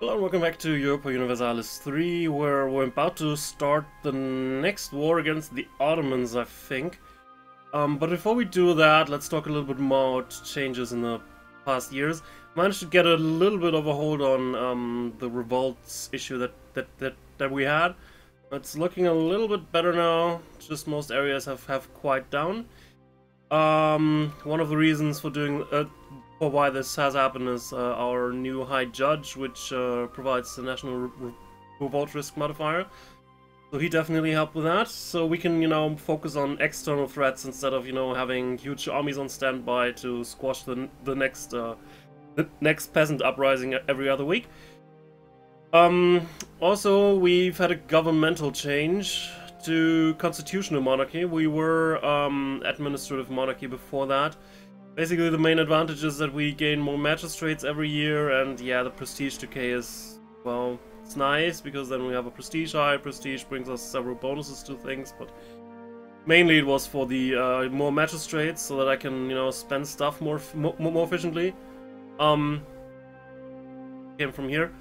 Hello and welcome back to Europa Universalis III, where we're about to start the next war against the Ottomans, I think. But before we do that, let's talk a little bit more about changes in the past years. Managed to get a little bit of a hold on the revolts issue that we had. It's looking a little bit better now, just most areas have quieted down. One of the reasons for for why this has happened is our new High Judge, which provides the National Revolt Risk Modifier. So he definitely helped with that. So we can, focus on external threats instead of, having huge armies on standby to squash the next peasant uprising every other week. Also, we've had a governmental change to constitutional monarchy. We were administrative monarchy before that. Basically, the main advantage is that we gain more magistrates every year, and yeah, the prestige decay is, well, it's nice, because then we have a prestige high. Prestige brings us several bonuses to things, but mainly it was for the more magistrates, so that I can, spend stuff more efficiently. Came from here.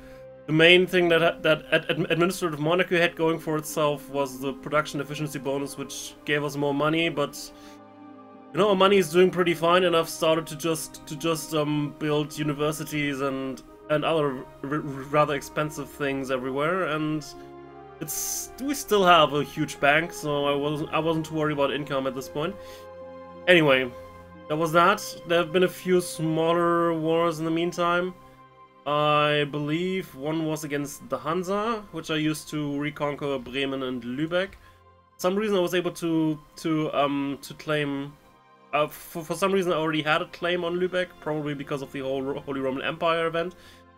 The main thing that administrative monarchy had going for itself was the production efficiency bonus, which gave us more money, but money is doing pretty fine, and I've started to just build universities and other rather expensive things everywhere, and we still have a huge bank, so I wasn't too worried about income at this point. Anyway, that was that. There have been a few smaller wars in the meantime. I believe one was against the Hansa, which I used to reconquer Bremen and Lübeck. For some reason I was able to claim. For some reason I already had a claim on Lübeck, probably because of the whole Holy Roman Empire event.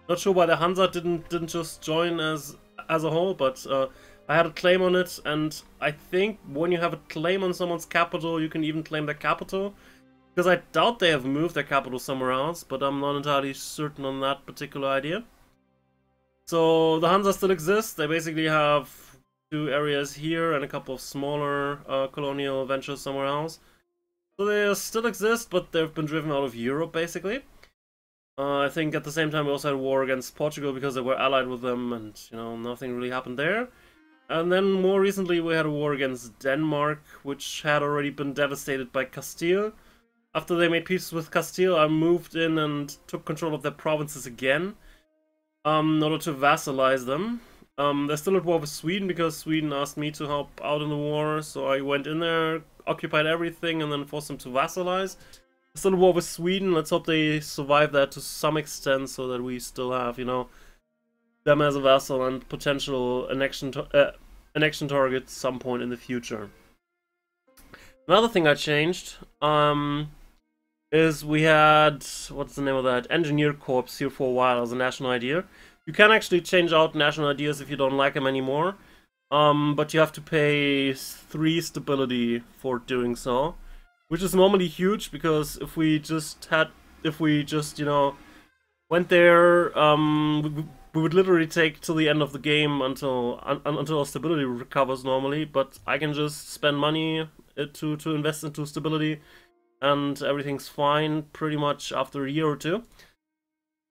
Not sure why the Hansa didn't just join as a whole, but I had a claim on it, and I think when you have a claim on someone's capital, you can even claim their capital. Because I doubt they have moved their capital somewhere else, but I'm not entirely certain on that particular idea. So the Hansa still exists. They basically have two areas here and a couple of smaller colonial ventures somewhere else. So they still exist, but they've been driven out of Europe, basically. I think at the same time we also had a war against Portugal because they were allied with them, and, nothing really happened there. And then more recently we had a war against Denmark, which had already been devastated by Castile. After they made peace with Castile, I moved in and took control of their provinces again, in order to vassalize them. They're still at war with Sweden because Sweden asked me to help out in the war, so I went in there, occupied everything, and then forced them to vassalize. They're still at war with Sweden. Let's hope they survive that to some extent, so that we still have, them as a vassal and potential annexion target at some point in the future. Another thing I changed is we had, what's the name of that, Engineer Corps here for a while as a national idea. You can actually change out national ideas if you don't like them anymore, but you have to pay 3 stability for doing so, which is normally huge, because if we just went there, we would literally take till the end of the game until our stability recovers normally. But I can just spend money to invest into stability, and everything's fine pretty much after a year or two.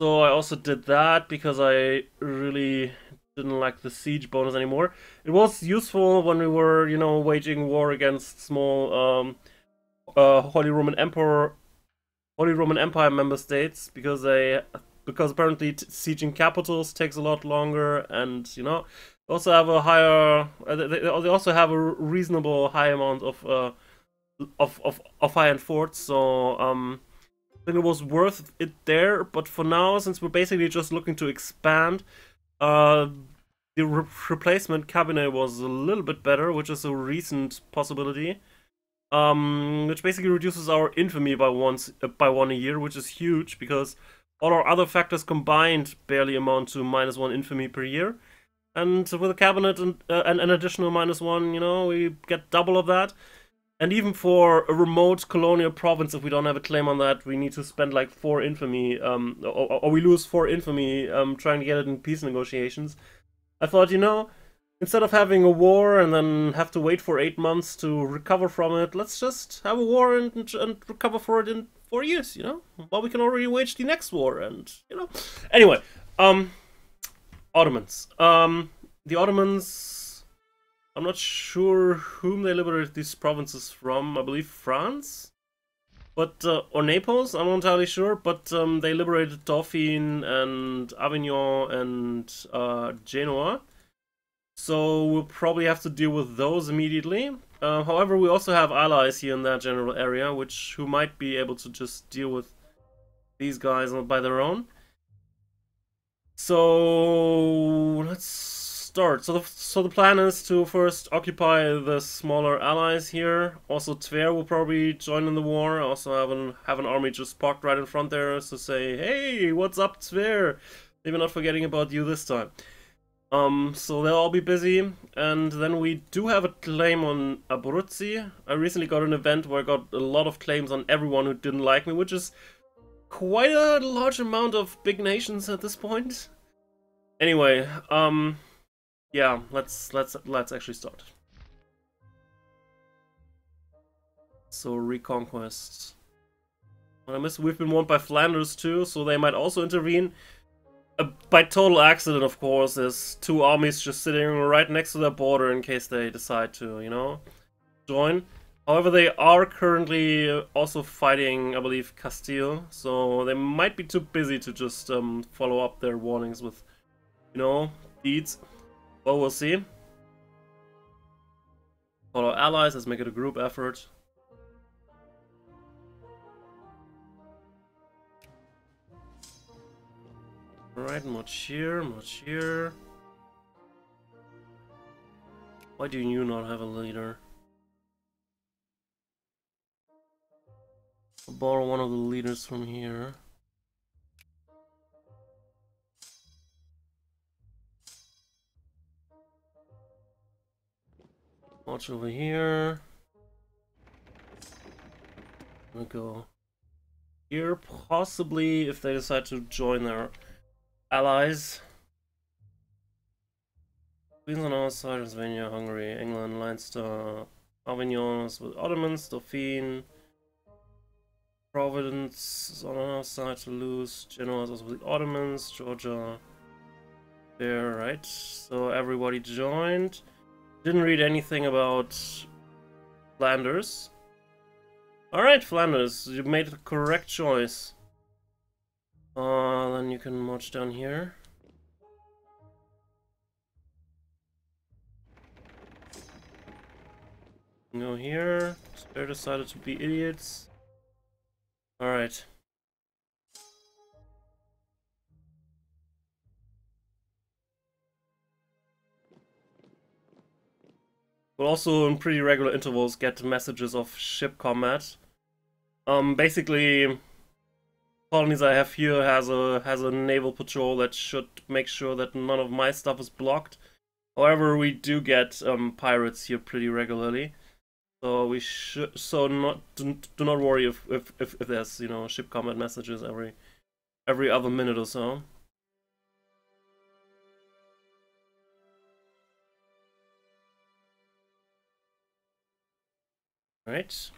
So I also did that because I really didn't like the siege bonus anymore. It was useful when we were, waging war against small Holy Roman Empire member states, because apparently sieging capitals takes a lot longer, and they also have a higher. They also have a reasonable high amount of high-end forts. So I think it was worth it there. But for now, since we're basically just looking to expand, the replacement cabinet was a little bit better, which is a recent possibility. Which basically reduces our infamy by one a year, which is huge, because all our other factors combined barely amount to -1 infamy per year. And with a cabinet and an additional -1, we get double of that. And even for a remote colonial province, if we don't have a claim on that, we need to spend like 4 infamy, or we lose 4 infamy trying to get it in peace negotiations. I thought, instead of having a war and then have to wait for 8 months to recover from it, let's just have a war and recover for it in 4 years, While we can already wage the next war, and, Anyway, Ottomans. The Ottomans, I'm not sure whom they liberated these provinces from. I believe France? But, or Naples, I'm not entirely sure, but they liberated Dauphine and Avignon and Genoa. So we'll probably have to deal with those immediately. However, we also have allies here in that general area, who might be able to just deal with these guys by their own. So let's start. So the plan is to first occupy the smaller allies here. Also, Tver will probably join in the war. Also have an army just parked right in front there to say, "Hey, what's up, Tver? Maybe not forgetting about you this time." So they'll all be busy, and then we do have a claim on Abruzzi. I recently got an event where I got a lot of claims on everyone who didn't like me, which is quite a large amount of big nations at this point. Anyway, yeah, let's actually start. So reconquest. We've been warned by Flanders too, so they might also intervene. By total accident, of course, there's two armies just sitting right next to their border in case they decide to, you know, join. However, they are currently also fighting, I believe, Castile, so they might be too busy to just follow up their warnings with, you know, deeds. Well, we'll see. Call our allies, let's make it a group effort. Alright, much here, much here. Why do you not have a leader? I'll borrow one of the leaders from here. Watch over here. We'll go here, possibly if they decide to join their allies. Queens on our side, Slovenia, Hungary, England, Leinster, Avignon with Ottomans, Dauphine, Providence is on our side, Toulouse, Genoa is also with the Ottomans, Georgia. There, right? So everybody joined. Didn't read anything about Flanders. Alright, Flanders, you made the correct choice. Then you can march down here. Go here. They decided to be idiots. Alright. We'll also, in pretty regular intervals, get messages of ship combat. Basically, colonies I have here has a naval patrol that should make sure that none of my stuff is blocked. However, we do get pirates here pretty regularly, so we should do not worry if there's, you know, ship combat messages every other minute or so. Right.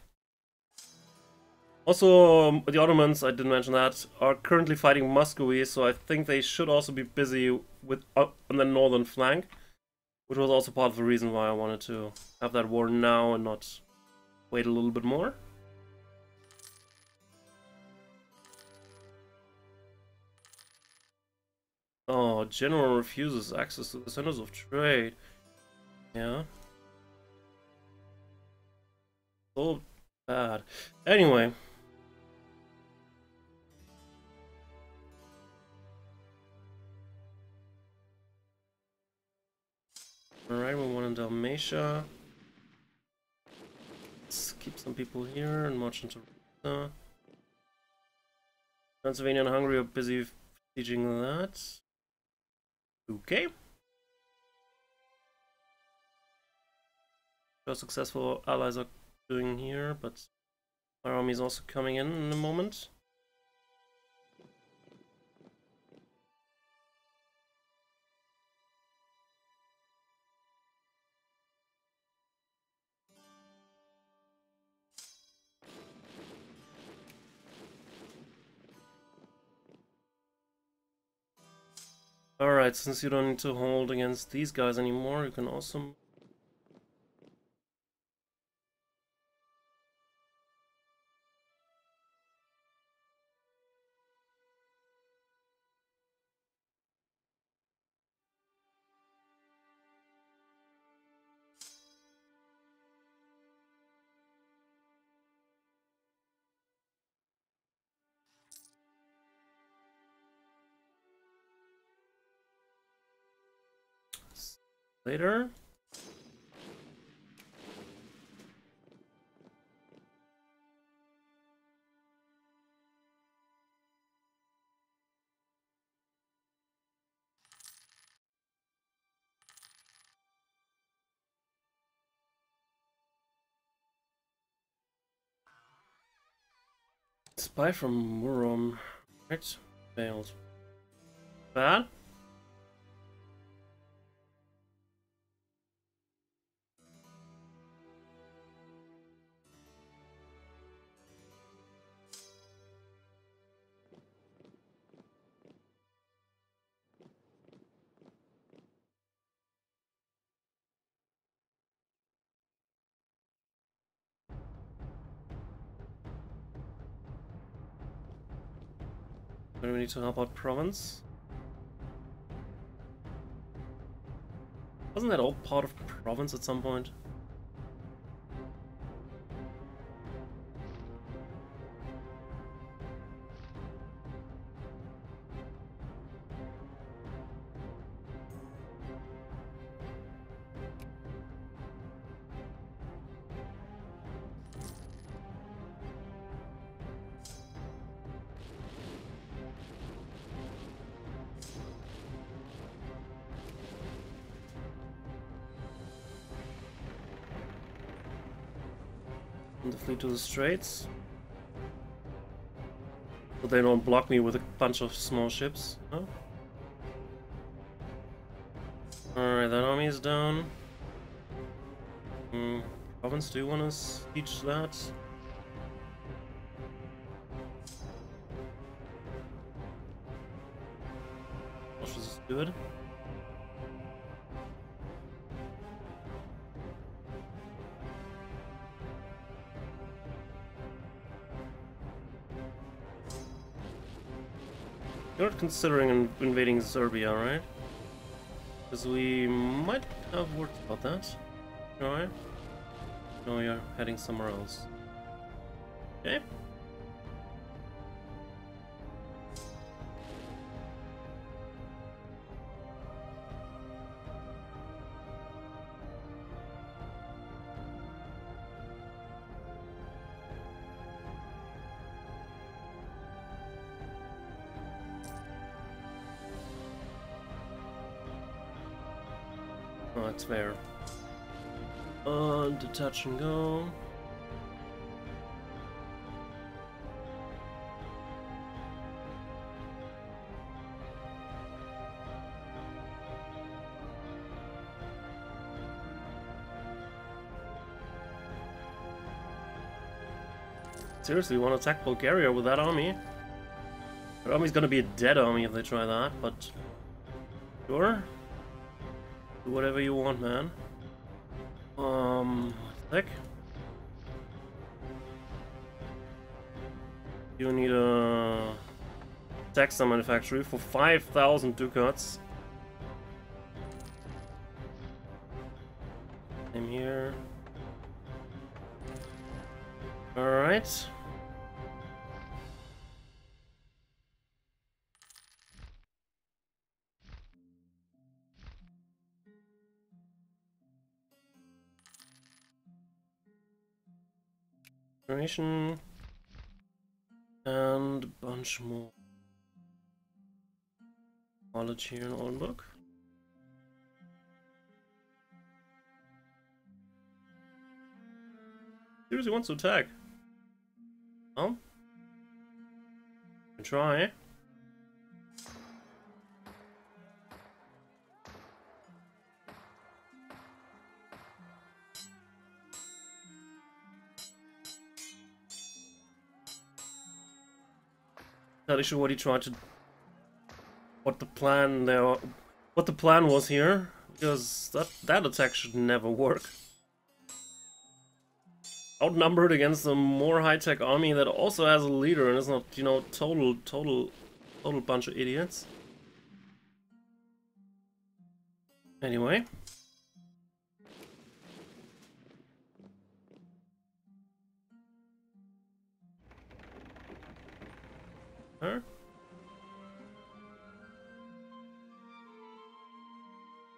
Also, the Ottomans, I didn't mention that, are currently fighting Muscovy, so I think they should also be busy with on the northern flank, which was also part of the reason why I wanted to have that war now and not wait a little bit more. Oh, General refuses access to the centers of trade. Yeah. So bad. Anyway. Alright, we want in Dalmatia. Let's keep some people here and march into Russia. Pennsylvania and Hungary are busy sieging that. Okay. How successful allies are doing here, but our army is also coming in a moment. Alright, since you don't need to hold against these guys anymore, you can also... later. Spy from Murom. Right? Failed. Bad? Do we need to help out province? Wasn't that all part of province at some point? The fleet to the straits. But they don't block me with a bunch of small ships. No? Alright, that army is down. Province, do you want to teach that? This is good. You're not considering invading Serbia, right? Because we might have words about that. Alright. No, you're heading somewhere else. Okay. Oh, that's fair. Detach and go. Seriously, you want to attack Bulgaria with that army? Their army's gonna be a dead army if they try that, but... Sure. Do whatever you want, man. Heck. You need a textile manufactory for 5,000 ducats. Same here. Alright. Generation. And a bunch more knowledge here in Oldenburg. Seriously wants to attack. Oh? Can try. Not sure what he tried to... what the plan there, what the plan was here, because that attack should never work. Outnumbered against a more high-tech army that also has a leader and is not, you know, total bunch of idiots. Anyway. Huh?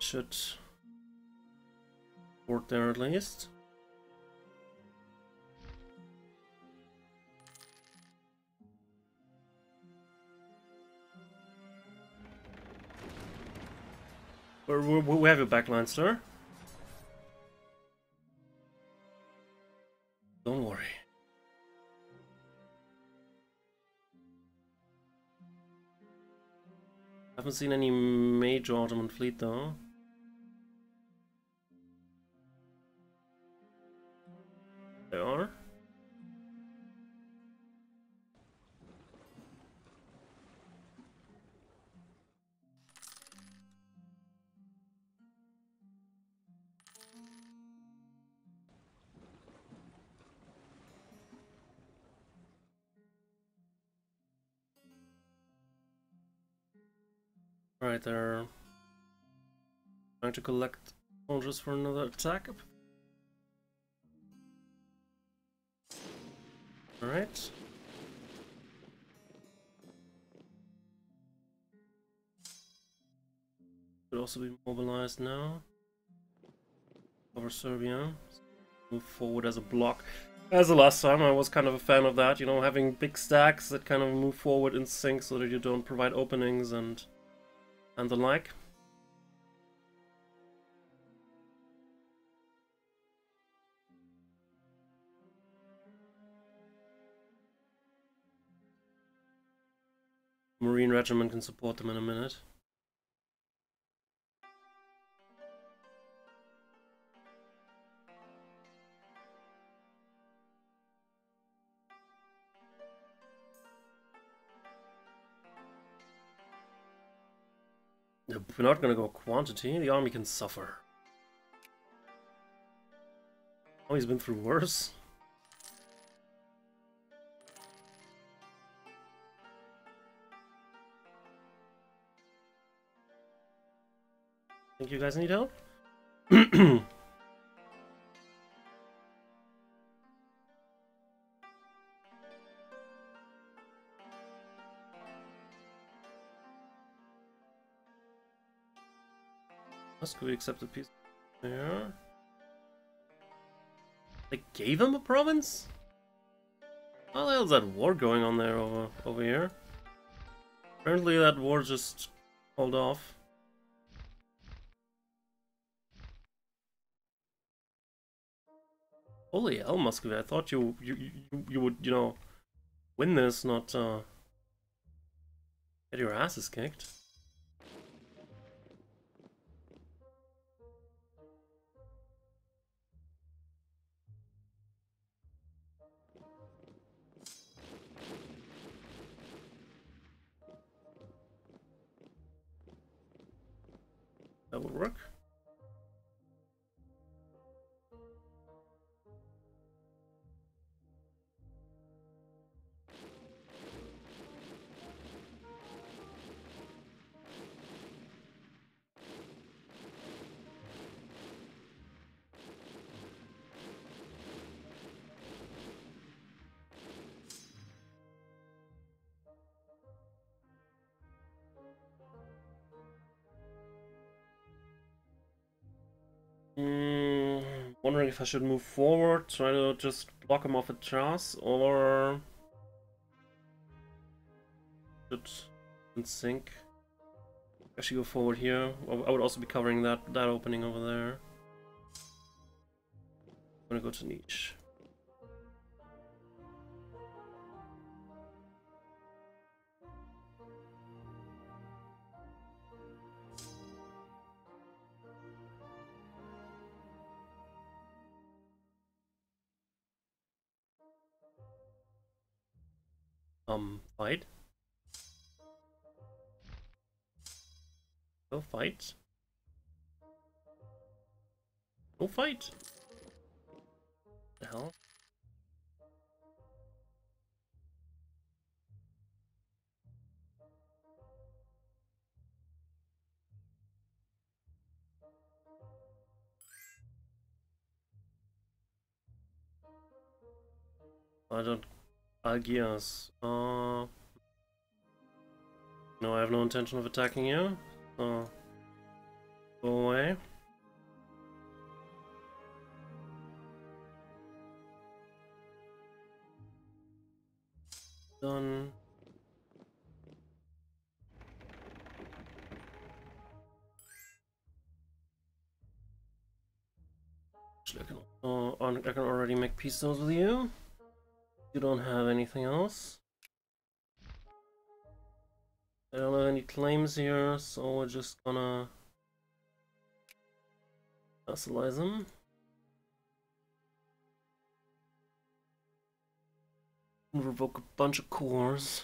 Should port there at least. We have your backline, sir. Don't worry. Haven't seen any major Ottoman fleet though. They are. Right, they're trying to collect soldiers for another attack. Alright. Could also be mobilized now. Over Serbia. Move forward as a block. As the last time, I was kind of a fan of that, you know, having big stacks that kind of move forward in sync so that you don't provide openings and the like. Marine Regiment can support them in a minute. We're not gonna go quantity, the army can suffer. Oh, he's been through worse. Think you guys need help? Could we accept a piece there? They gave him a province? How the hell is that war going on there over here? Apparently that war just called off. Holy hell, Muscovy! I thought you would, you know, win this, not get your asses kicked. That would work. Wondering if I should move forward, try to just block him off at Chas, or should in sync. Actually go forward here. I would also be covering that opening over there. I'm gonna go to niche. Fight. Go fight. Go fight. The hell? I don't. Algiers. No, I have no intention of attacking you. Go away. Done. Actually, I can already make peace deals with you. You don't have anything else. I don't have any claims here, so we're just gonna vassalize them. Revoke a bunch of cores.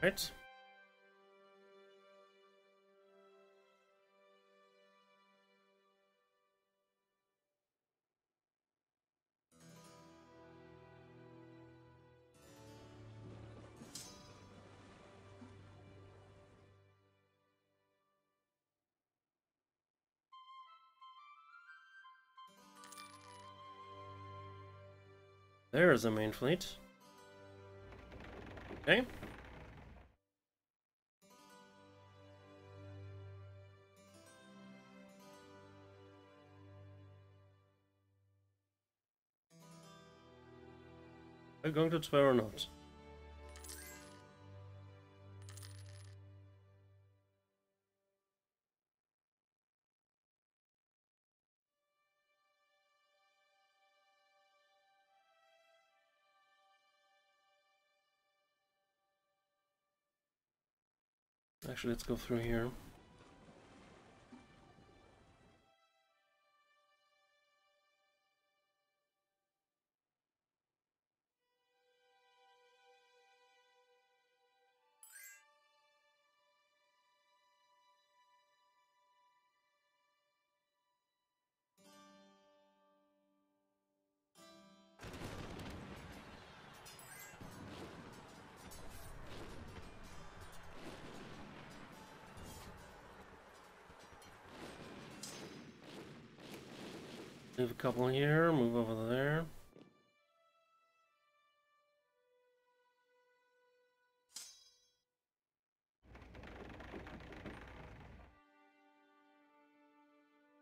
Right. There's a main fleet. Okay. Are you going to swear or not? Actually, let's go through here. Leave a couple here, move over there.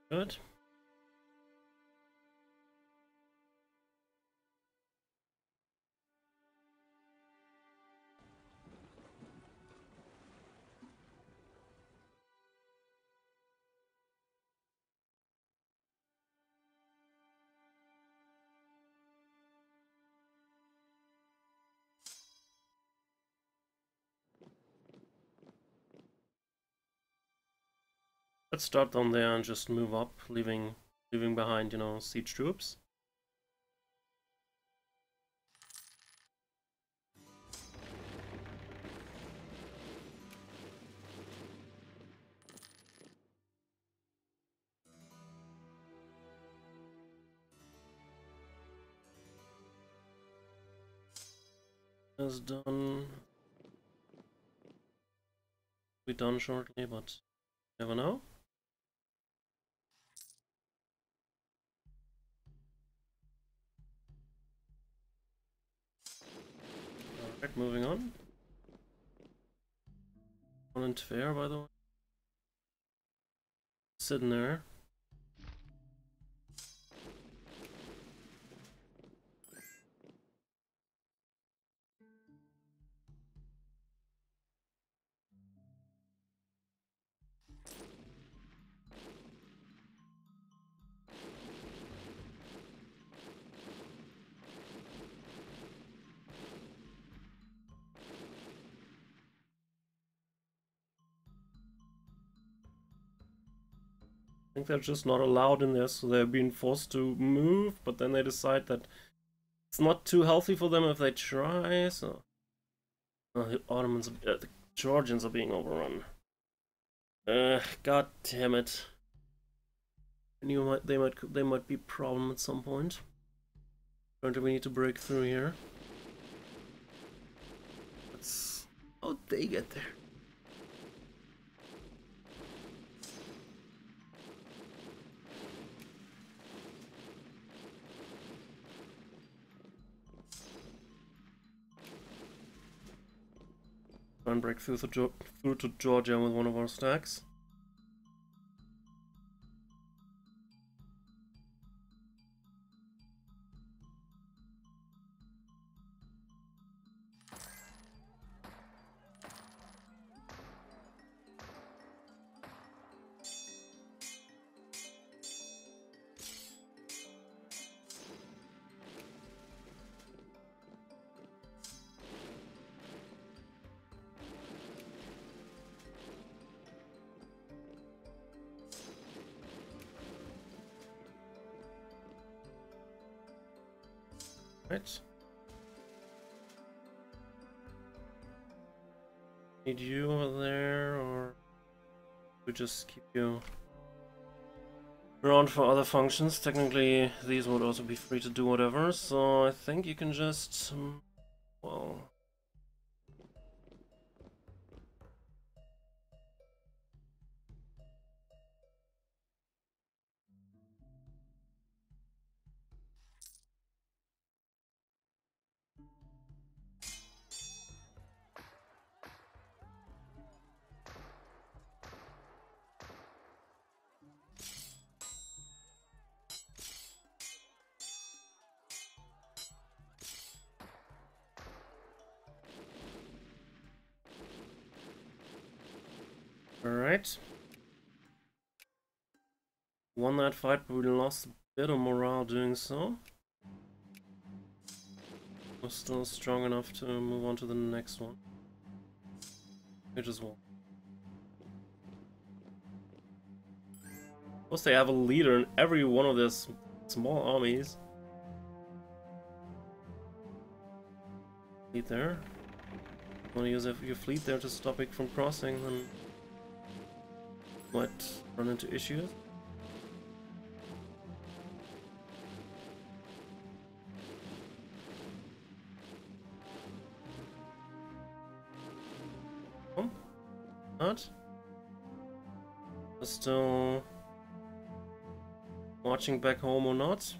Good. Let's start down there and just move up, leaving behind, you know, siege troops. Is done. Be done shortly, but never know. Alright, moving on. Opponent fair, by the way. Sitting there. think they're just not allowed in there, so they're being forced to move, but then they decide that it's not too healthy for them if they try, so... the Ottomans, the Georgians are being overrun. God damn it. They might be a problem at some point. Apparently we need to break through here. How'd they get there? Try and break through to Georgia with one of our stacks. Right. Need you over there, or we just keep you around for other functions? Technically, these would also be free to do whatever, so I think you can just, well... Alright. Won that fight, but we lost a bit of morale doing so. We're still strong enough to move on to the next one. We just won. Of course they have a leader in every one of their small armies. Fleet there. Want to use your fleet there to stop it from crossing, then might run into issues. Oh, not. Still marching back home or not?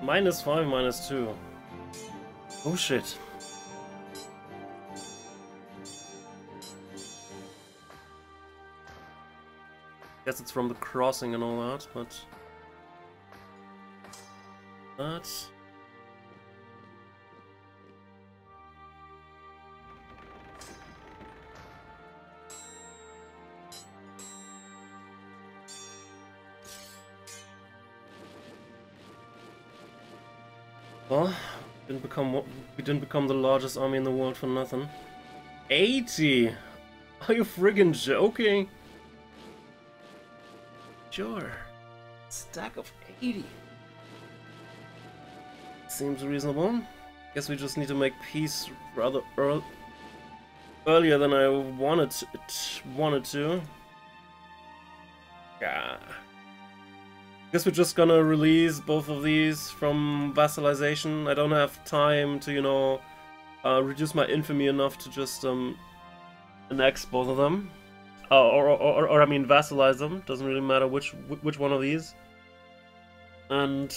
-5, -2. Oh shit. Guess it's from the crossing and all that, but... That... Well, we didn't become the largest army in the world for nothing. 80! Are you friggin' joking? Sure. Stack of 80. Seems reasonable. Guess we just need to make peace rather earlier than I wanted to. Yeah. Guess we're just gonna release both of these from vassalization. I don't have time to, you know, reduce my infamy enough to just annex both of them. or I mean vassalize them. Doesn't really matter which one of these. And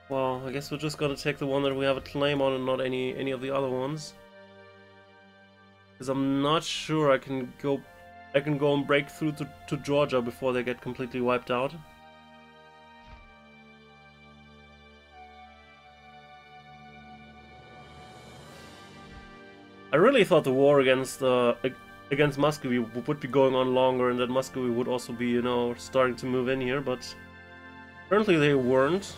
well, I guess we're just gonna take the one that we have a claim on and not any of the other ones. Because I'm not sure I can go and break through to Georgia before they get completely wiped out. I really thought the war against Muscovy would be going on longer, and that Muscovy would also be, you know, starting to move in here, but apparently they weren't.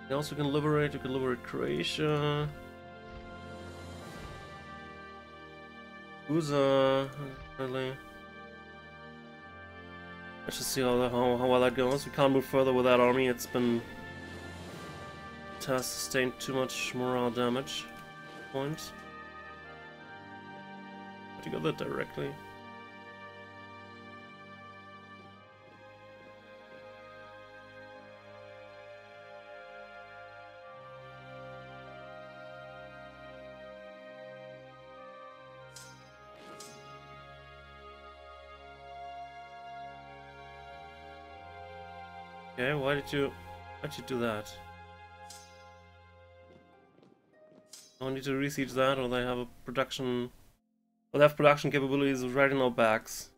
You also can liberate. You can liberate Croatia. Apparently. Let's just see how well that goes. We can't move further with that army. It has sustained too much morale damage. Point. To go that directly. Okay, why'd you do that? I need to resiege that, or they have a production. Well, they have production capabilities right in our backs.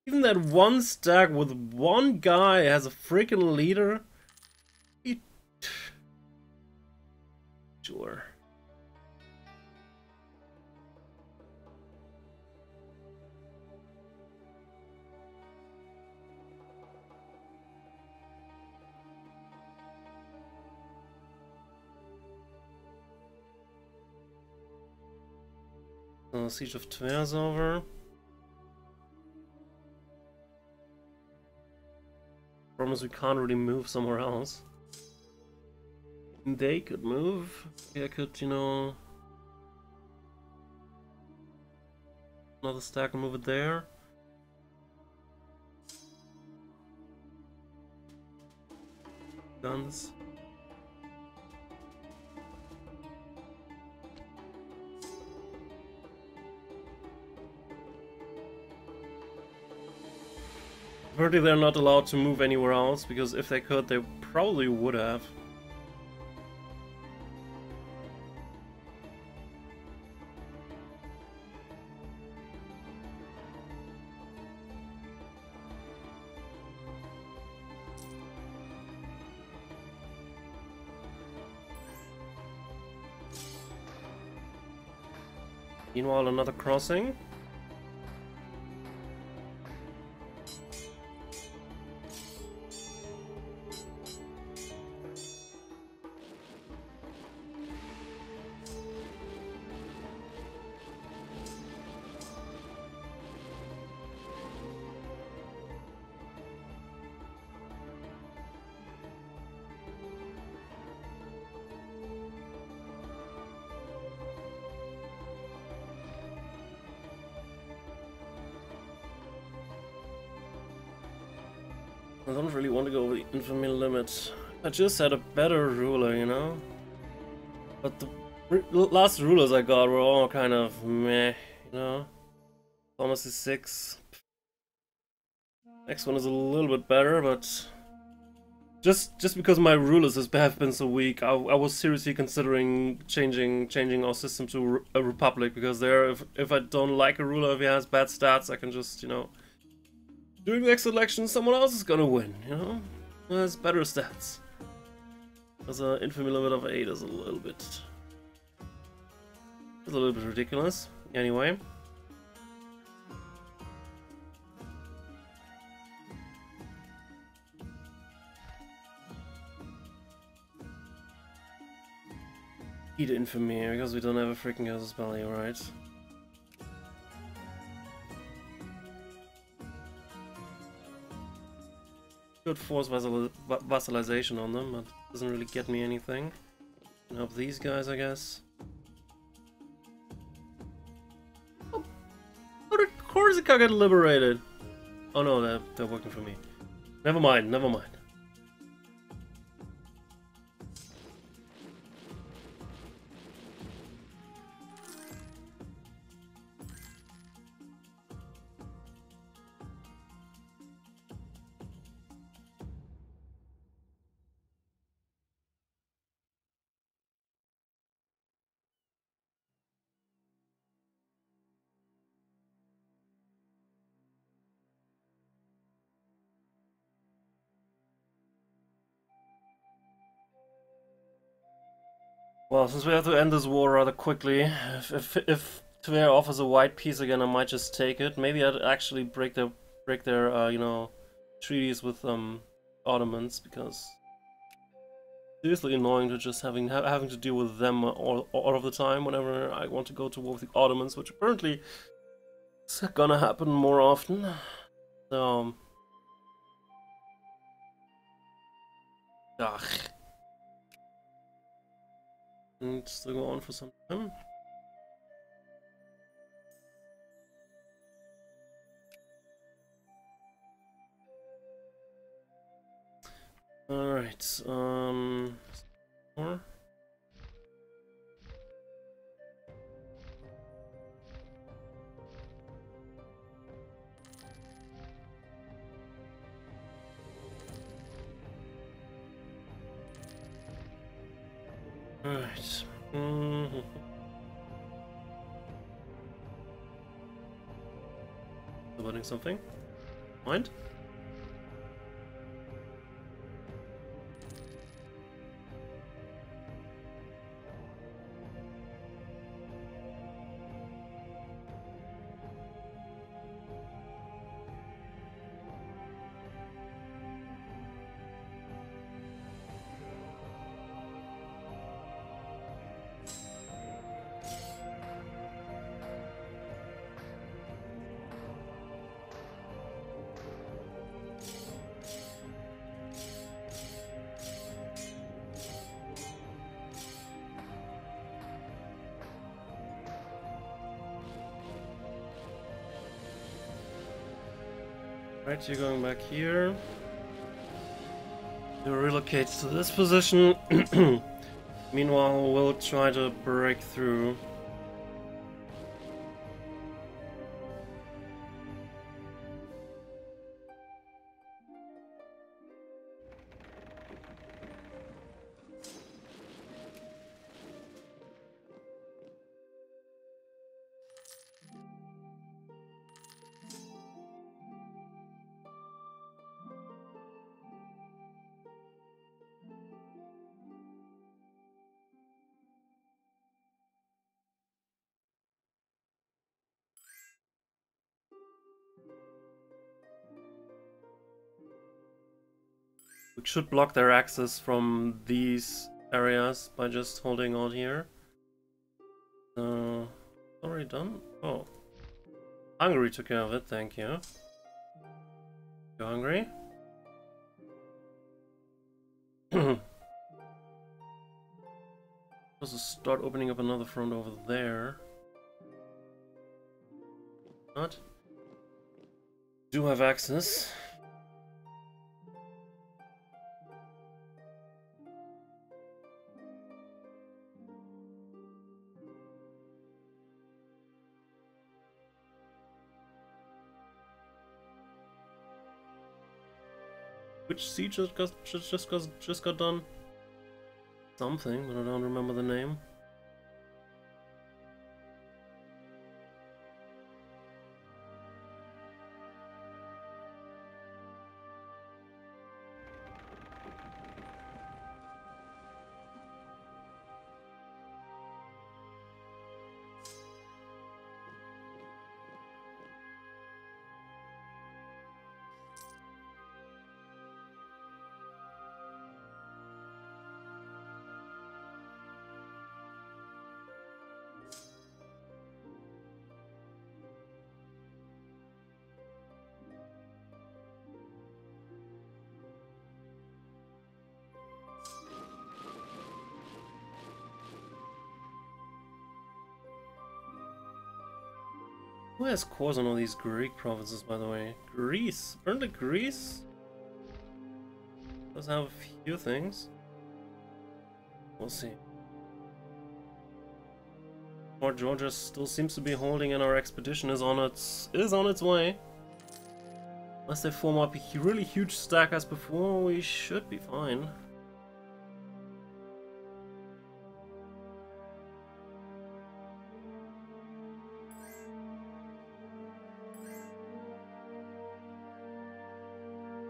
Even that one stack with one guy has a freaking leader. Sure. Siege of Tver's over. Problem is we can't really move somewhere else. They could move. I could, you know, another stack and move it there. Guns. Apparently they're not allowed to move anywhere else, because if they could, they probably would have. Meanwhile, another crossing. I don't really want to go over the infamy limit. I just had a better ruler, you know? But the last rulers I got were all kind of meh, you know? Thomas is 6. Next one is a little bit better, but just because my rulers have been so weak, I was seriously considering changing our system to a republic, because there, if I don't like a ruler, if he has bad stats, I can just, you know, during the next election, someone else is gonna win, you know? Who has better stats. Because an infamy limit of 8 is a little bit ridiculous. Anyway. Eat infamy, because we don't have a freaking Ghost Belly, right? Could force vassalization on them, but it doesn't really get me anything. Can help these guys, I guess. course it can't get liberated. Oh no, they're working for me. Never mind, never mind. Well, since we have to end this war rather quickly, if Tver offers a white peace again, I might just take it. Maybe I'd actually break their you know, treaties with Ottomans, because seriously annoying to just having to deal with them all of the time whenever I want to go to war with the Ottomans, which apparently is gonna happen more often. So, ugh. And still go on for some time. Alright, more? Alright. Building something? Mind? Right, you're going back here. You relocate to this position. Meanwhile, we'll try to break through. We should block their access from these areas by just holding out here. Already done? Oh. Hungary took care of it, thank you. You hungry? Let's start opening up another front over there. Not. Do have access. Which siege just got done? Something, but I don't remember the name. Who has cores on all these Greek provinces, by the way? Greece. Apparently Greece does have a few things. We'll see. Fort Georgia still seems to be holding, and our expedition is on its way. Unless they form up a really huge stack as before, we should be fine.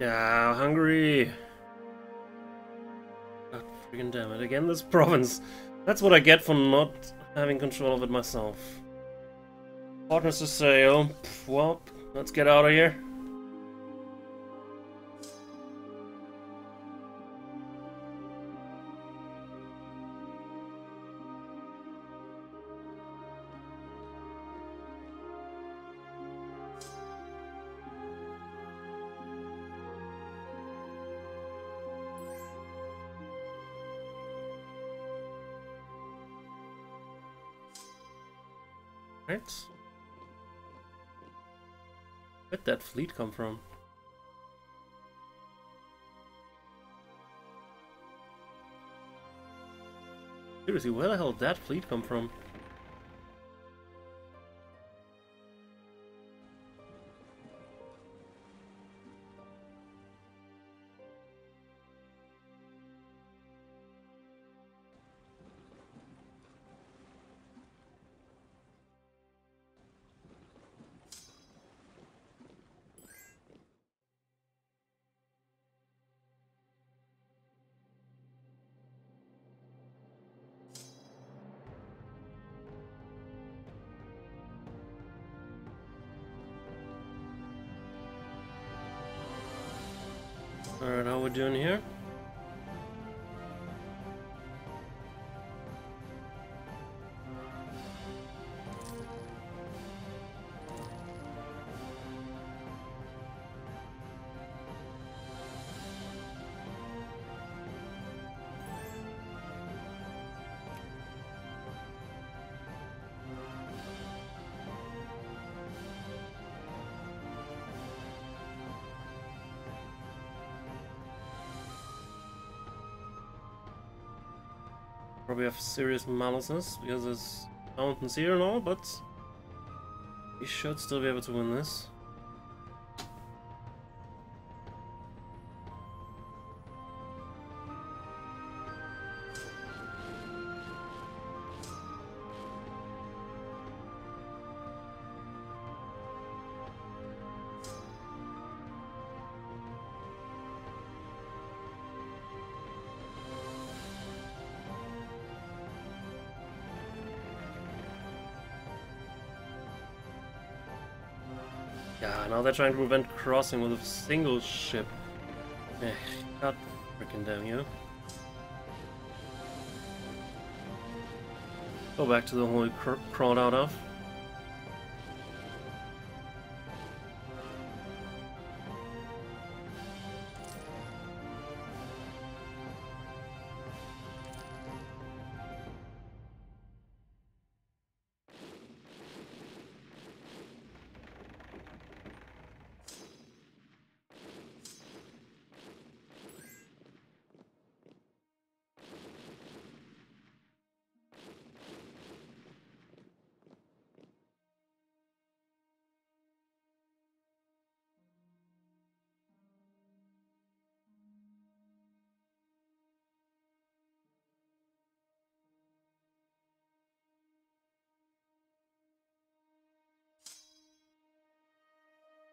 Yeah, Hungary! God freaking damn it, again this province. That's what I get for not having control of it myself. Partners to sail. Well, let's get out of here. Right. Where'd that fleet come from? Seriously, where the hell did that fleet come from? Alright, how we doing here? Probably have serious maliceness because there's mountains here and all, but we should still be able to win this. Yeah, now they're trying to prevent crossing with a single ship. Eh, god freaking damn you. Go back to the whole crawled out of.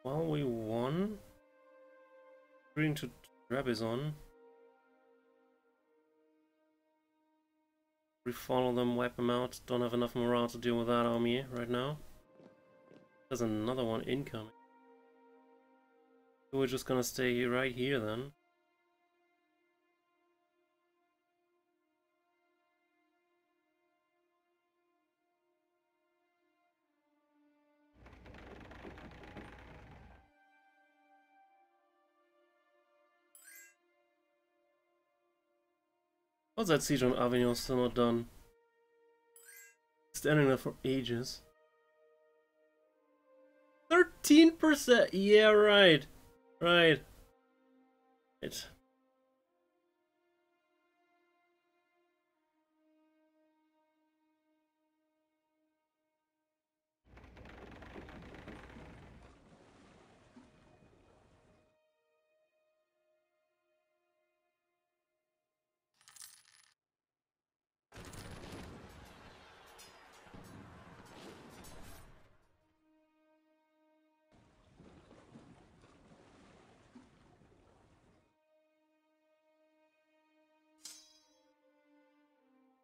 Well, we won. Agreeing to Trebizond. We follow them, wipe them out. Don't have enough morale to deal with that army right now. There's another one incoming. So we're just gonna stay right here then. How's that siege on Avignon still not done? Standing there for ages. 13%. Yeah, right. Right. It.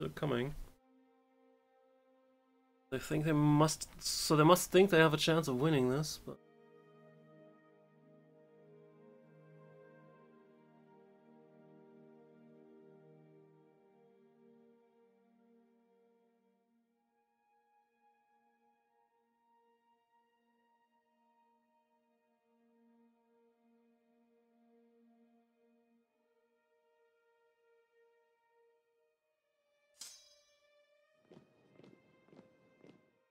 They're coming. They think they must. So they must think they have a chance of winning this, but.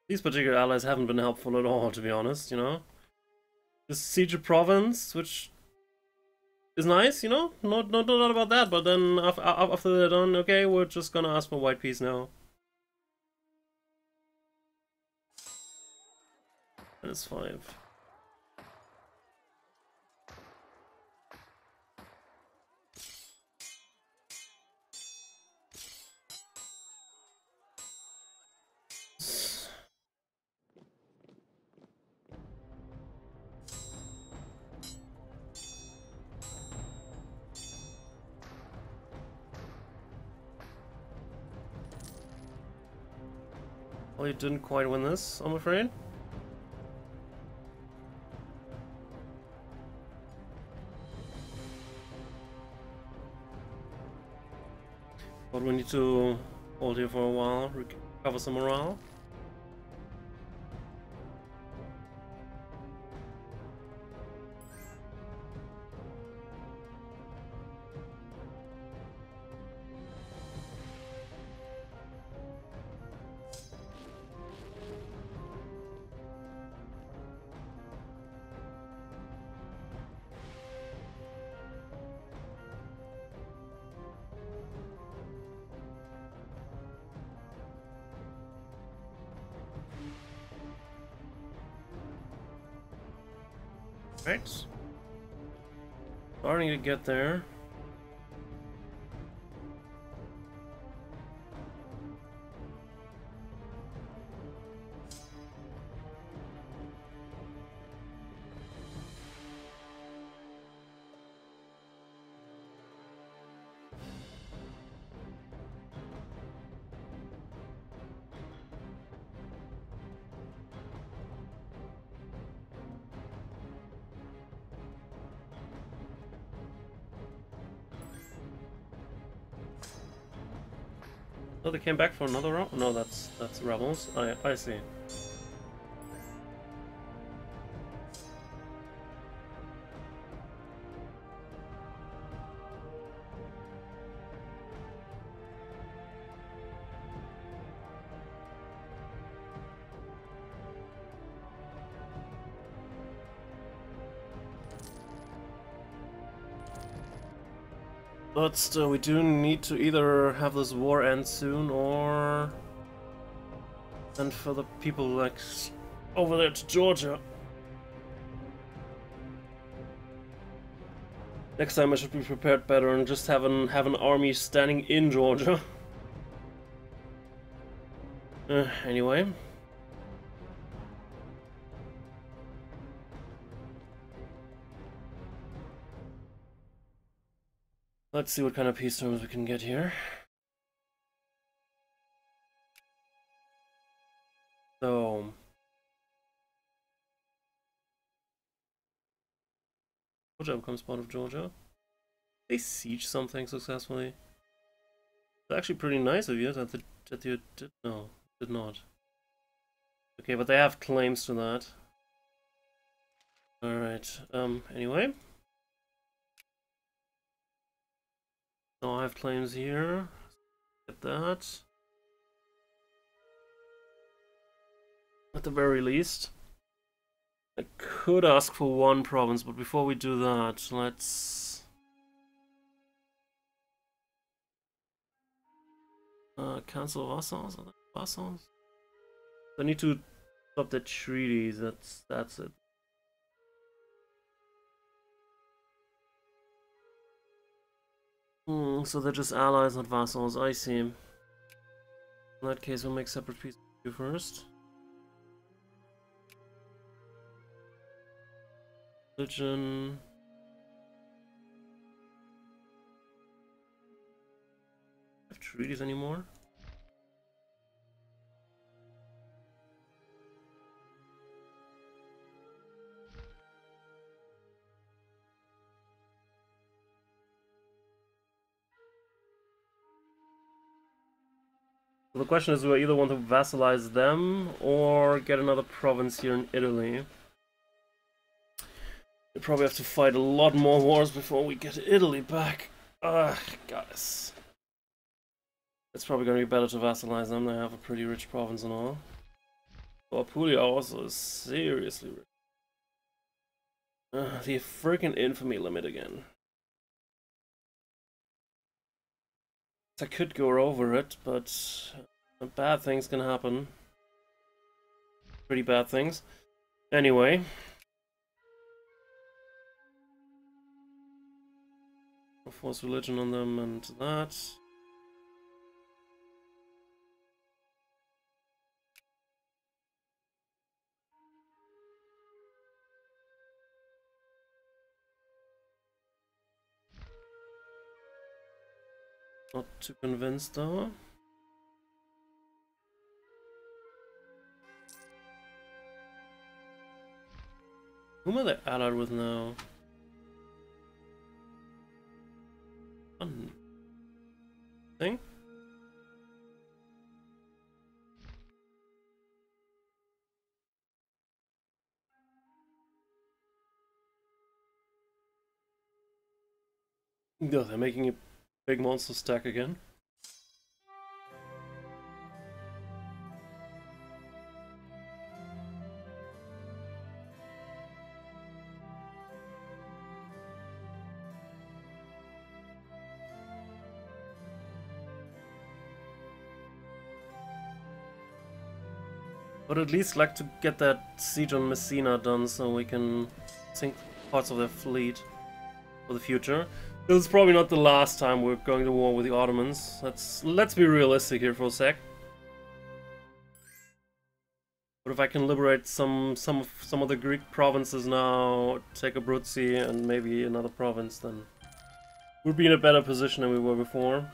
These particular allies haven't been helpful at all, to be honest, you know? Just siege a province, which is nice, you know? Not about that, but then after they're done, okay, we're just gonna ask for white peace now. -5. Well, you didn't quite win this, I'm afraid. But we need to hold here for a while, recover some morale. Right. Starting to get there. Oh, they came back for another round? No, that's rebels. I see. But still, we do need to either have this war end soon or send for the people like over there to Georgia. Next time I should be prepared better and just have an army standing in Georgia. Anyway. Let's see what kind of peace terms we can get here. So... Georgia becomes part of Georgia. They siege something successfully. It's actually pretty nice of you that you did. No, did not. Okay, but they have claims to that. Alright, anyway. So I have claims here. Get that. At the very least. I could ask for one province, but before we do that, let's cancel vassals. Are they vassals? I need to stop the treaties. That's it. So they're just allies, not vassals. I see. In that case, we'll make separate pieces of you first. Religion. Have treaties anymore? The question is, do I either want to vassalize them or get another province here in Italy? We probably have to fight a lot more wars before we get Italy back. Ugh, guys. It's probably going to be better to vassalize them. They have a pretty rich province and all. Oh, Puglia also is seriously rich. The freaking infamy limit again. I could go over it, but bad things can happen. Pretty bad things. Anyway. I'll force religion on them and that. Not too convinced though. Whom are they allied with now? Fun thing? No, they're making a big monster stack again. But at least like to get that siege on Messina done so we can sink parts of their fleet for the future. This is probably not the last time we're going to war with the Ottomans. Let's be realistic here for a sec. But if I can liberate some of the Greek provinces now, take Abruzzi and maybe another province, then we'll be in a better position than we were before.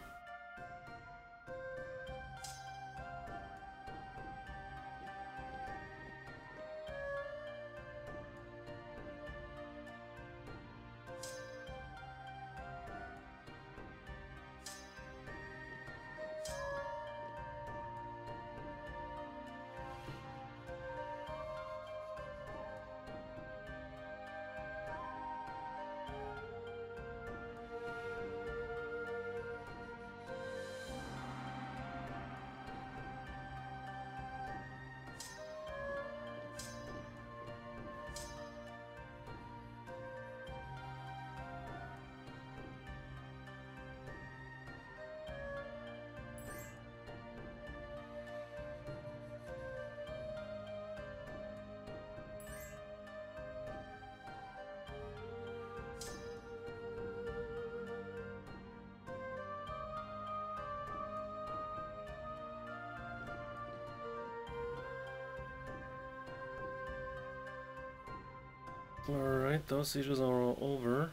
Alright, those sieges are all over.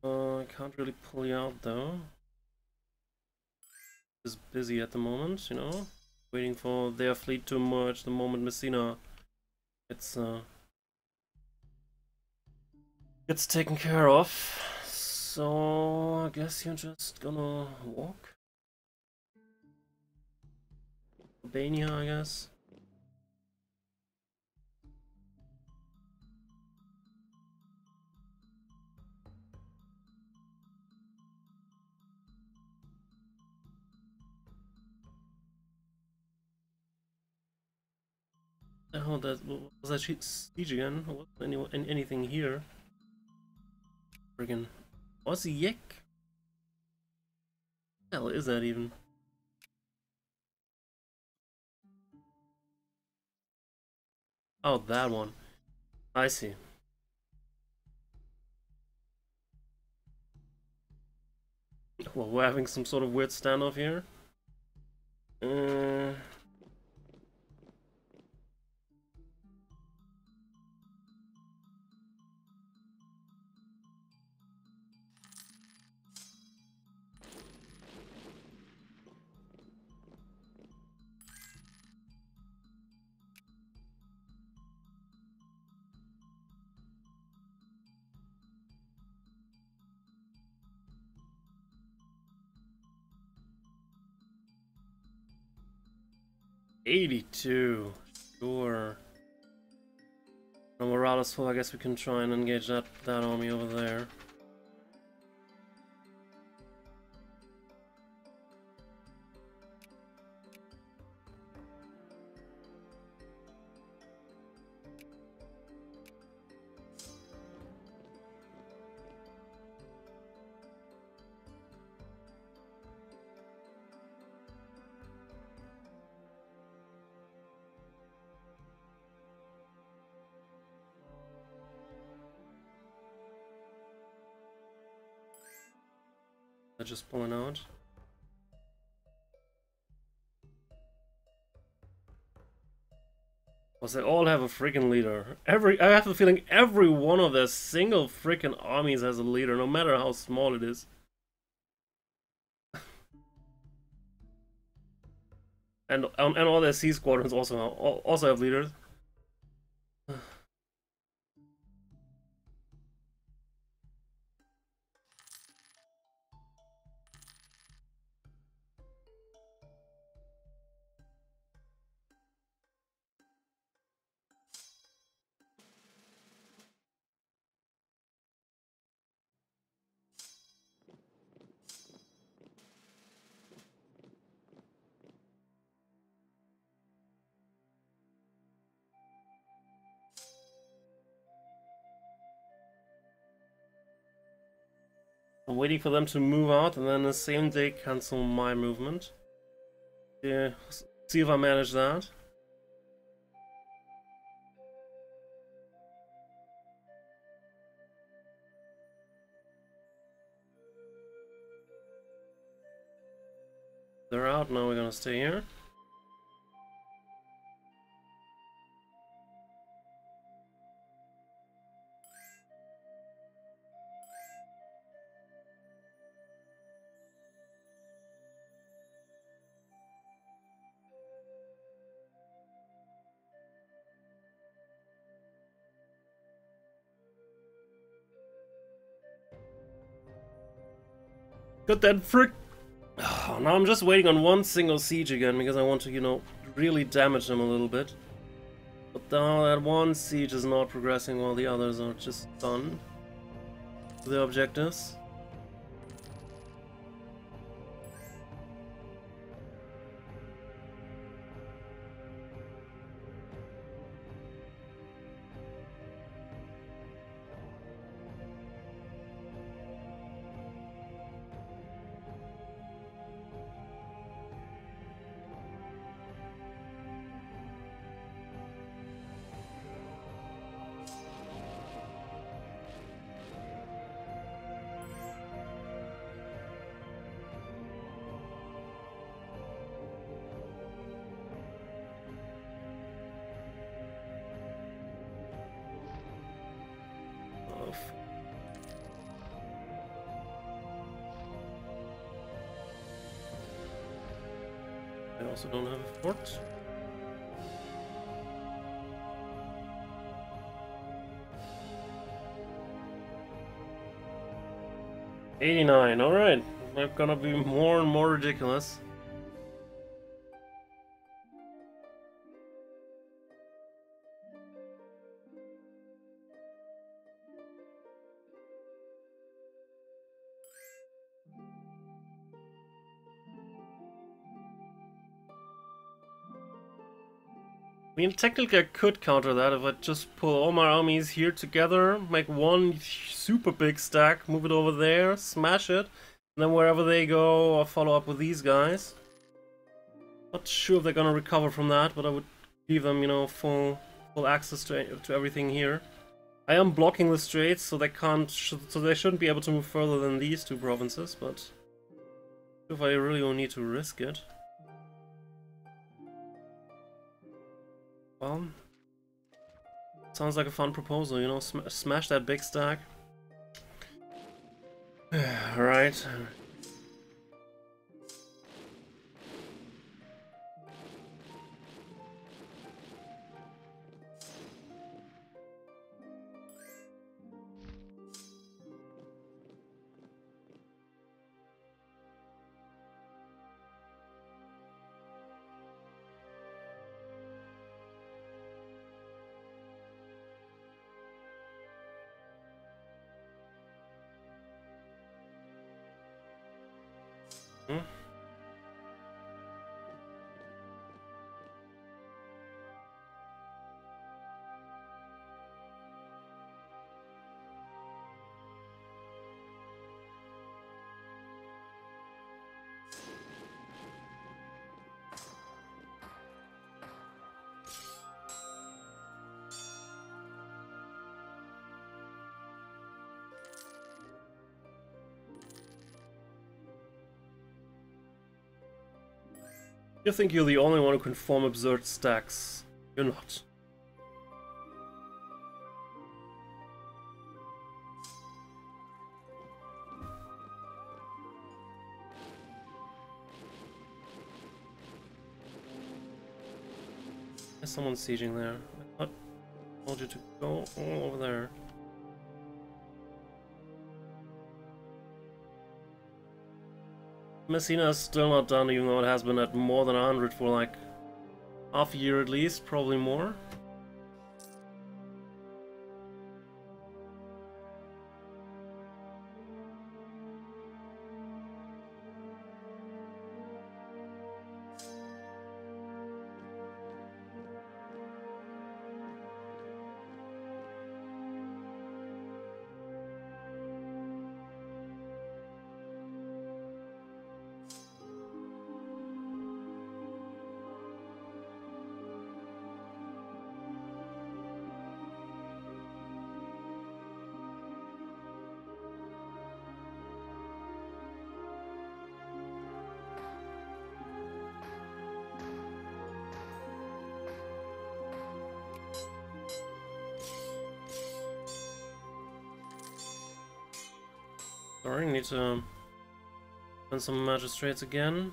I can't really pull you out though. Just busy at the moment, you know, waiting for their fleet to emerge the moment Messina gets taken care of. So I guess you're just gonna walk. Albania, I guess. Oh, that was that siege again? Wasn't anything here? Friggin' Aussie Yek? What the hell is that even? Oh, that one. I see. Well, we're having some sort of weird standoff here. Uh, 82. Sure. No morale is full. I guess we can try and engage that army over there. They're just pulling out. Because they all have a freaking leader. I have the feeling every one of their single freaking armies has a leader, no matter how small it is. And all their sea squadrons also have leaders. I'm waiting for them to move out and then the same day cancel my movement. Yeah, see if I manage that. They're out, now we're gonna stay here. Got that frick. Oh, now I'm just waiting on one single siege again because I want to, you know, really damage them a little bit. But now that one siege is not progressing while the others are just done with their objectives. I also don't have a fort. $89, alright. They're gonna be more and more ridiculous. I mean, technically I could counter that if I just pull all my armies here together, make one super big stack, move it over there, smash it, and then wherever they go, I'll follow up with these guys. Not sure if they're gonna recover from that, but I would give them, you know, full access to everything here. I am blocking the straits, so they can't, so they shouldn't be able to move further than these two provinces, but if I really will need to risk it. Well, sounds like a fun proposal, you know, smash that big stack. Alright. Hmm? You think you're the only one who can form absurd stacks. You're not. There's someone sieging there. I told you to go all over there. Messina is still not done, even though it has been at more than 100 for like half a year at least, probably more. Sorry, need to send some magistrates again.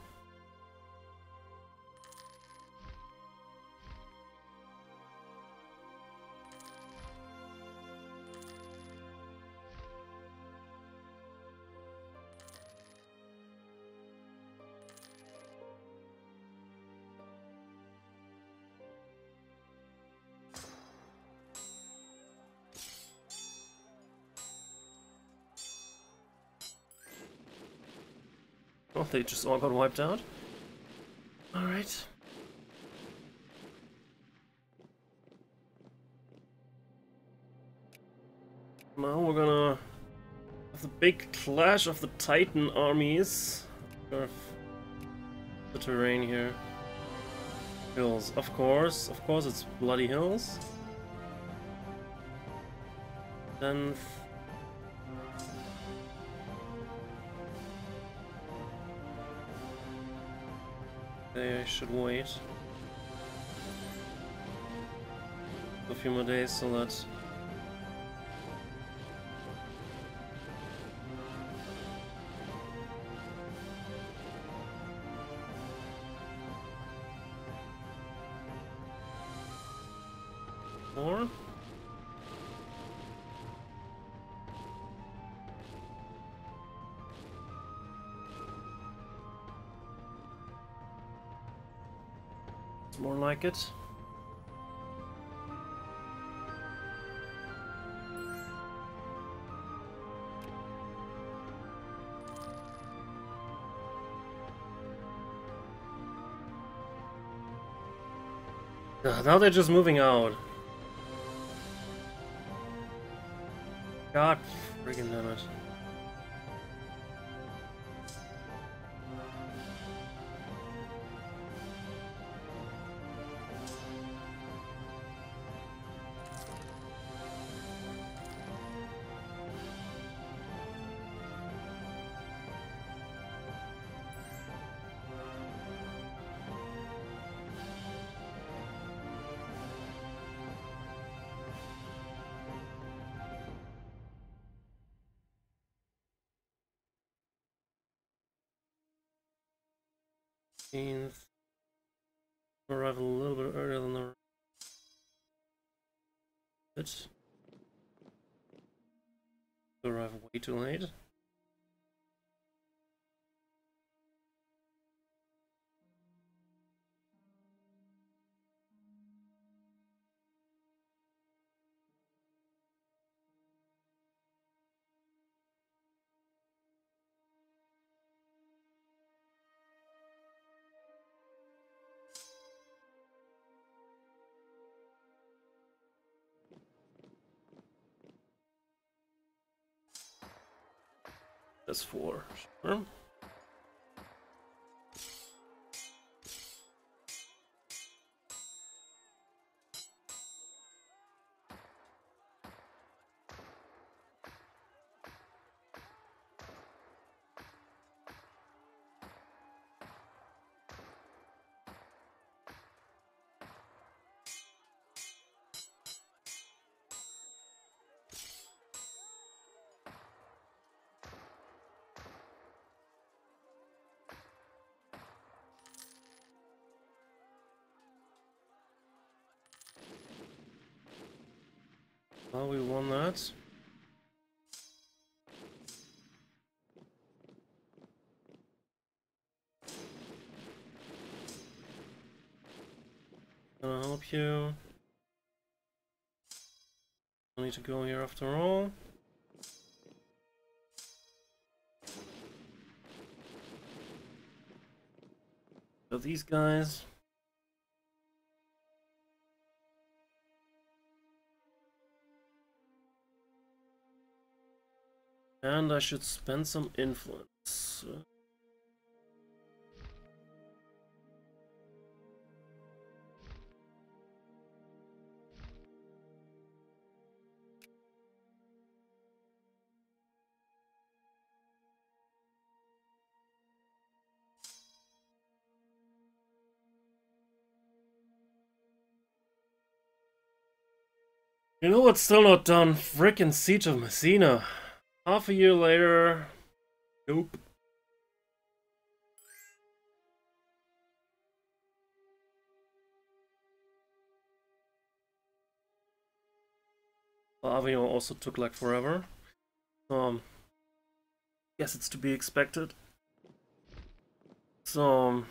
Oh, they just all got wiped out. Alright. Now we're gonna have the big clash of the Titan armies. The terrain here. Hills, of course it's bloody hills. Then they should wait a few more days so that more. It's more like it. Now they're just moving out. God friggin' damn it. Arrive a little bit earlier than the bit. Arrive way too late. That's 4. Sure. Well, we won that. Gonna help you. I need to go here after all. So these guys. And I should spend some influence. You know what's still not done? Frickin' Siege of Messina. Half a year later. Nope. Well, Avignon also took like forever. Guess it's to be expected. So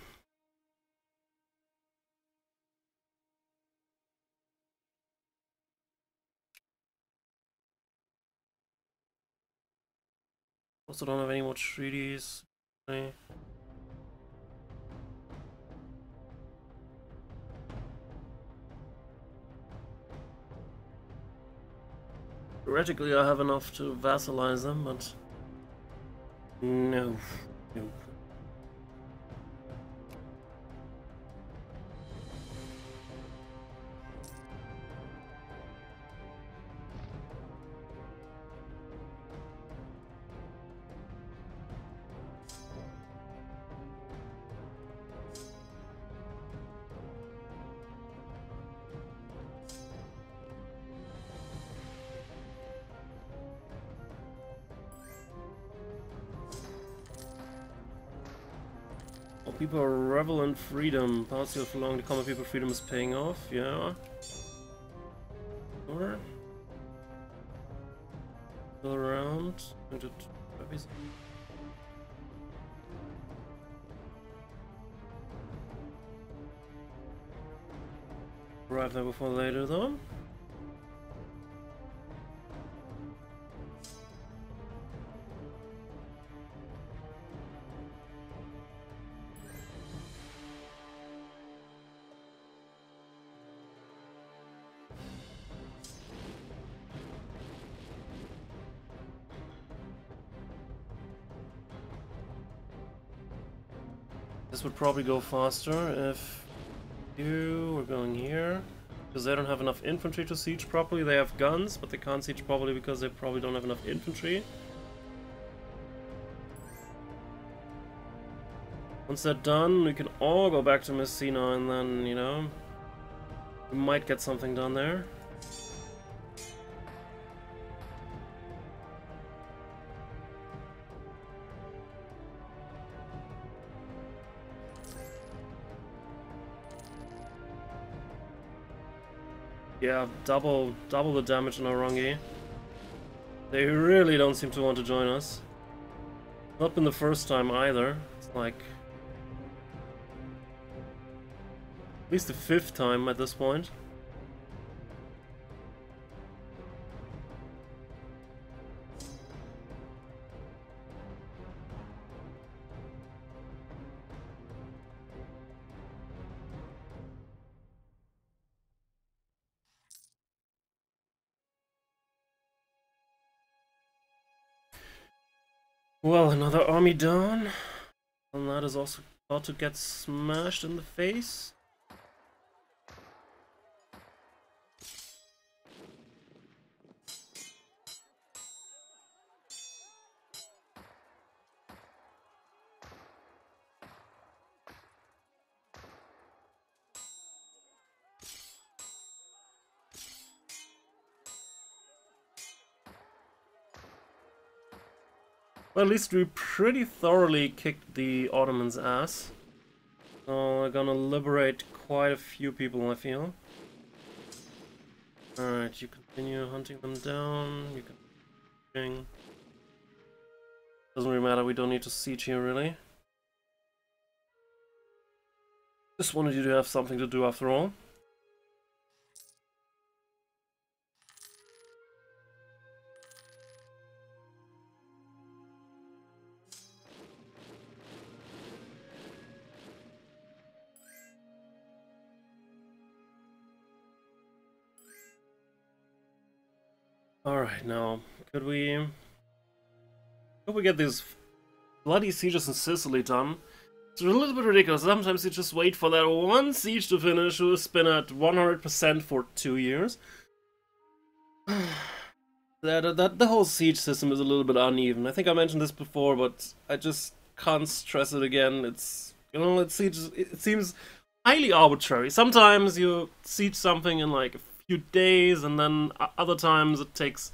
also don't have any more treaties. Okay. Theoretically, I have enough to vassalize them, but no. Nope. People are revel in freedom. Policy of allowing the common people freedom is paying off, yeah. Or still around. Arrive there before later though. This would probably go faster if you were going here. Because they don't have enough infantry to siege properly. They have guns, but they can't siege properly because they probably don't have enough infantry. Once they're done, we can all go back to Messina and then, you know, we might get something done there. Yeah, double the damage on Orongi. They really don't seem to want to join us. Not been the first time either. It's like at least the 5th time at this point. Well, another army down. And that is also about to get smashed in the face. Well, at least we pretty thoroughly kicked the Ottomans' ass. So we're gonna liberate quite a few people, I feel. Alright, you continue hunting them down. You can... Doesn't really matter, we don't need to siege here, really. Just wanted you to have something to do after all. Alright, now, could we get these bloody sieges in Sicily done? It's a little bit ridiculous. Sometimes you just wait for that one siege to finish, who has been at 100% for 2 years. The whole siege system is a little bit uneven. I think I mentioned this before, but I just can't stress it again. It's, you know, it seems highly arbitrary. Sometimes you siege something in like a few days, and then other times it takes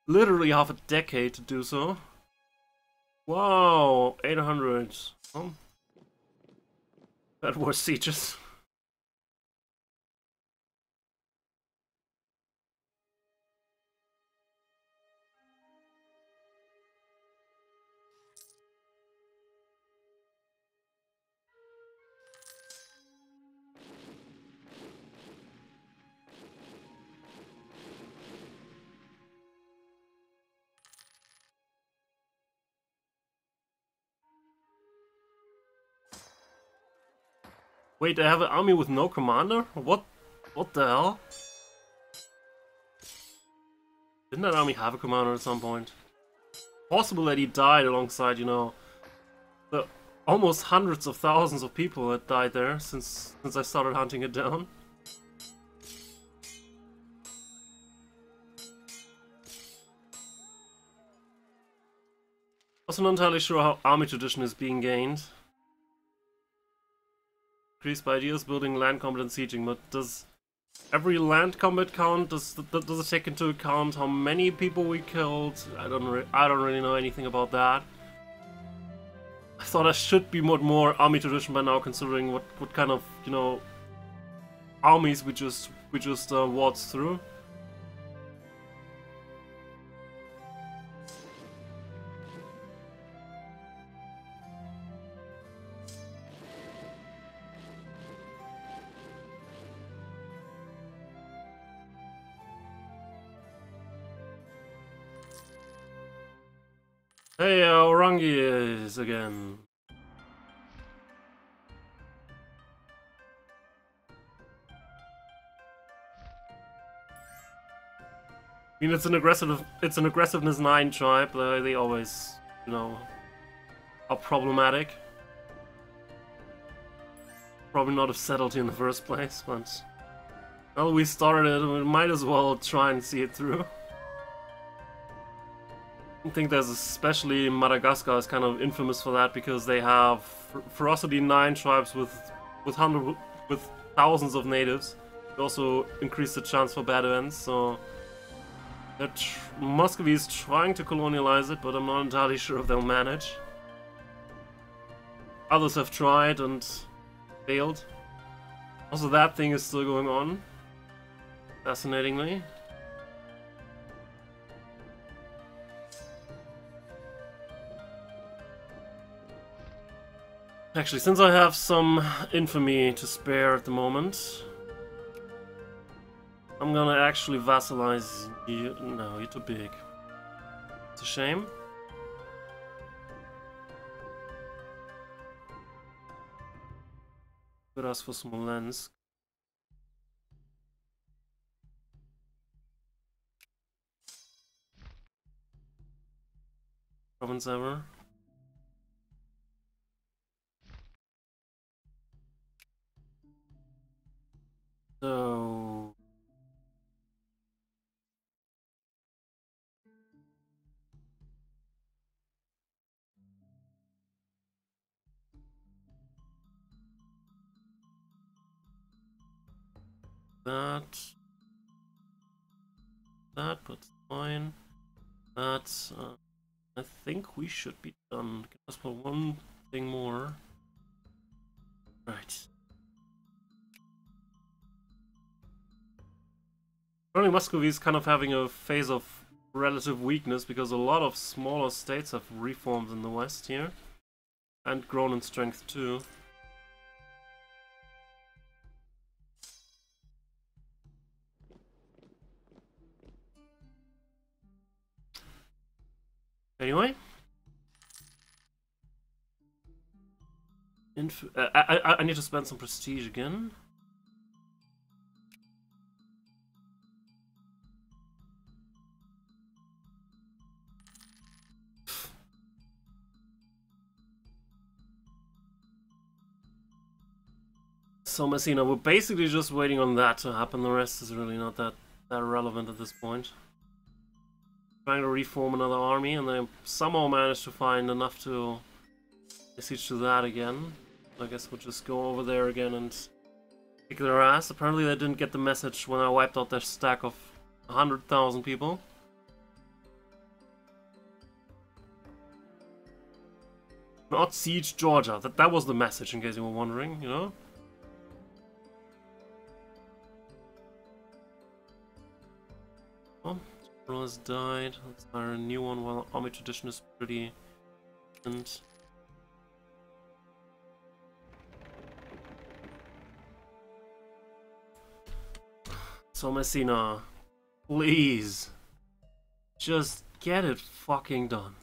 literally half a decade to do so. Wow, 800. Oh. That were sieges. Wait, they have an army with no commander? What the hell? Didn't that army have a commander at some point? Possible that he died alongside, you know, the almost hundreds of thousands of people that died there since I started hunting it down. Also not entirely sure how army tradition is being gained. Increased by ideas, building, land combat, and sieging, but does every land combat count? Does it take into account how many people we killed? I don't really know anything about that. I thought I should be more army tradition by now, considering what kind of, you know, armies we just waltzed through. Hey, Orongi is again. I mean, it's an aggressiveness 9 tribe. They always, you know, are problematic. probably not have settled here in the first place, but... Well, we started it, we might as well try and see it through. I think there's especially Madagascar is kind of infamous for that, because they have ferocity 9 tribes with thousands of natives. It also increased the chance for bad events, so... Muscovy is trying to colonialize it, but I'm not entirely sure if they'll manage. Others have tried and failed. Also, that thing is still going on. Fascinatingly. Actually, since I have some infamy to spare at the moment, I'm gonna actually vassalize you. No, you're too big. It's a shame. Could ask for Smolensk. Province ever. So... That, but fine. That, I think we should be done. Just for one thing more. Right. Currently, Muscovy is kind of having a phase of relative weakness because a lot of smaller states have reformed in the west here. And grown in strength too. Anyway. I need to spend some prestige again. So Messina, we're basically just waiting on that to happen. The rest is really not that relevant at this point. Trying to reform another army, and they somehow managed to find enough to siege to that again. I guess we'll just go over there again and kick their ass. Apparently they didn't get the message when I wiped out their stack of 100,000 people. Not siege Georgia. That was the message, in case you were wondering, you know? Well, general has died. Let's hire a new one while army tradition is pretty... And... So Messina, please, just get it fucking done.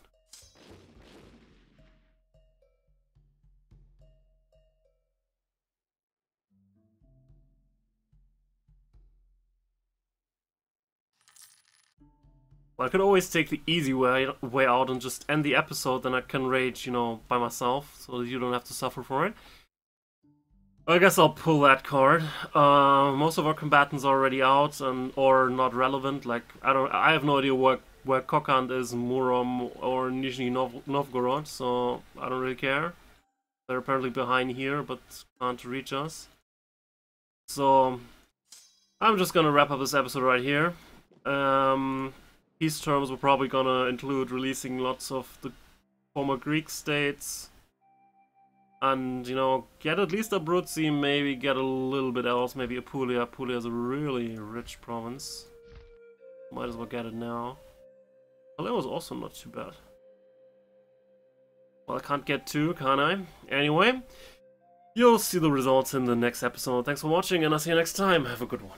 Well, I could always take the easy way out and just end the episode, then I can rage, you know, by myself, so you don't have to suffer for it. I guess I'll pull that card. Most of our combatants are already out or not relevant. Like I have no idea where Kokand is, Murom or Nizhny Novgorod, so I don't really care. They're apparently behind here, but can't reach us. So I'm just gonna wrap up this episode right here. Peace terms we're probably gonna include releasing lots of the former Greek states. And, you know, get at least Abruzzi, maybe get a little bit else, maybe Apulia. Apulia is a really rich province. Might as well get it now. Palermo is also not too bad. Well, I can't get two, can I? Anyway, you'll see the results in the next episode. Thanks for watching, and I'll see you next time. Have a good one.